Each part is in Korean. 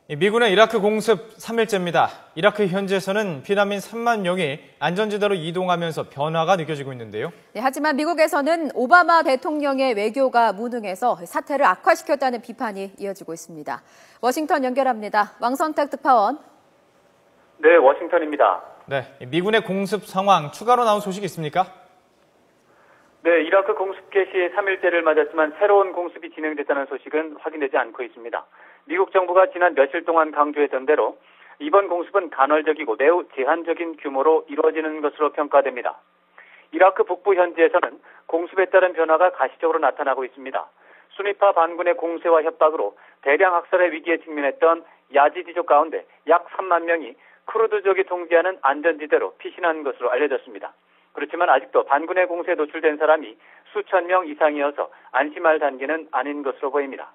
미군의 이라크 공습 3일째입니다. 이라크 현지에서는 피난민 3만 명이 안전지대로 이동하면서 변화가 느껴지고 있는데요. 네, 하지만 미국에서는 오바마 대통령의 외교가 무능해서 사태를 악화시켰다는 비판이 이어지고 있습니다. 워싱턴 연결합니다. 왕선택 특파원. 네, 워싱턴입니다. 네, 미군의 공습 상황 추가로 나온 소식이 있습니까? 네, 이라크 공습 개시 3일째를 맞았지만 새로운 공습이 진행됐다는 소식은 확인되지 않고 있습니다. 미국 정부가 지난 며칠 동안 강조했던 대로 이번 공습은 간헐적이고 매우 제한적인 규모로 이루어지는 것으로 평가됩니다. 이라크 북부 현지에서는 공습에 따른 변화가 가시적으로 나타나고 있습니다. 수니파 반군의 공세와 협박으로 대량 학살의 위기에 직면했던 야지디족 가운데 약 3만 명이 쿠르드족이 통제하는 안전지대로 피신한 것으로 알려졌습니다. 그렇지만 아직도 반군의 공세에 노출된 사람이 수천 명 이상이어서 안심할 단계는 아닌 것으로 보입니다.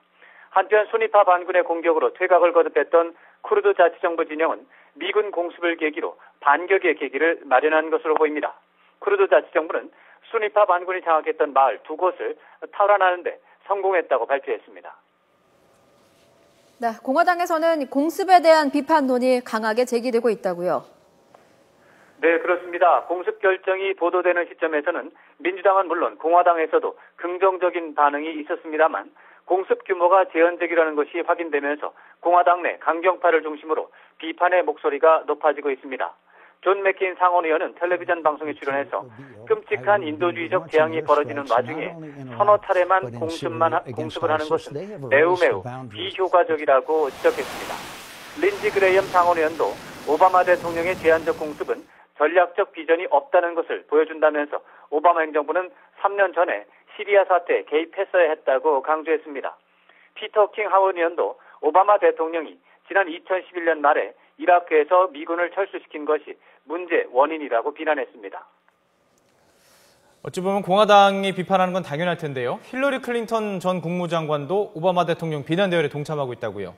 한편 수니파 반군의 공격으로 퇴각을 거듭했던 쿠르드 자치정부 진영은 미군 공습을 계기로 반격의 계기를 마련한 것으로 보입니다. 쿠르드 자치정부는 수니파 반군이 장악했던 마을 2곳을 탈환하는 데 성공했다고 발표했습니다. 네, 공화당에서는 공습에 대한 비판론이 강하게 제기되고 있다고요. 네, 그렇습니다. 공습 결정이 보도되는 시점에서는 민주당은 물론 공화당에서도 긍정적인 반응이 있었습니다만 공습 규모가 제한적이라는 것이 확인되면서 공화당 내 강경파를 중심으로 비판의 목소리가 높아지고 있습니다. 존 맥케인 상원의원은 텔레비전 방송에 출연해서 끔찍한 인도주의적 재앙이 벌어지는 와중에 서너 차례만 공습을 하는 것은 매우 비효과적이라고 지적했습니다. 린지 그레이엄 상원의원도 오바마 대통령의 제한적 공습은 전략적 비전이 없다는 것을 보여준다면서 오바마 행정부는 3년 전에 시리아 사태에 개입했어야 했다고 강조했습니다. 피터 킹 하원 의원도 오바마 대통령이 지난 2011년 말에 이라크에서 미군을 철수시킨 것이 문제 원인이라고 비난했습니다. 어찌 보면 공화당이 비판하는 건 당연할 텐데요. 힐러리 클린턴 전 국무장관도 오바마 대통령 비난 대열에 동참하고 있다고요.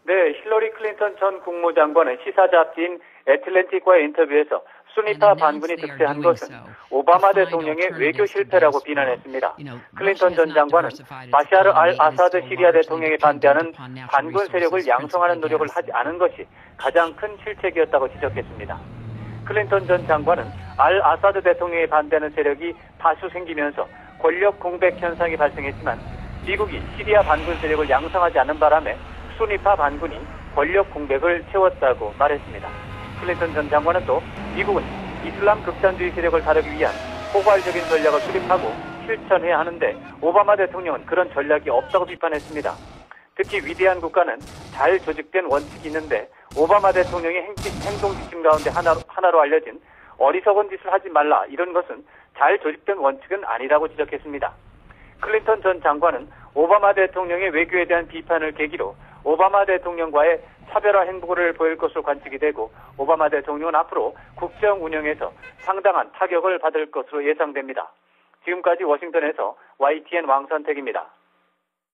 네, 힐러리 클린턴 전 국무장관은 시사 잡지인 애틀랜틱과의 인터뷰에서 수니파 반군이 득세한 것은 오바마 대통령의 외교 실패라고 비난했습니다. 클린턴 전 장관은 바샤르 알 아사드 시리아 대통령에 반대하는 반군 세력을 양성하는 노력을 하지 않은 것이 가장 큰 실책이었다고 지적했습니다. 클린턴 전 장관은 알 아사드 대통령에 반대하는 세력이 다수 생기면서 권력 공백 현상이 발생했지만 미국이 시리아 반군 세력을 양성하지 않는 바람에 수니파 반군이 권력 공백을 채웠다고 말했습니다. 클린턴 전 장관은 또 미국은 이슬람 극단주의 세력을 다루기 위한 포괄적인 전략을 수립하고 실천해야 하는데 오바마 대통령은 그런 전략이 없다고 비판했습니다. 특히 위대한 국가는 잘 조직된 원칙이 있는데 오바마 대통령의 행동 지침 가운데 하나로 알려진 어리석은 짓을 하지 말라 이런 것은 잘 조직된 원칙은 아니라고 지적했습니다. 클린턴 전 장관은 오바마 대통령의 외교에 대한 비판을 계기로 오바마 대통령과의 차별화 행보를 보일 것으로 관측이 되고 오바마 대통령은 앞으로 국정 운영에서 상당한 타격을 받을 것으로 예상됩니다. 지금까지 워싱턴에서 YTN 왕선택입니다.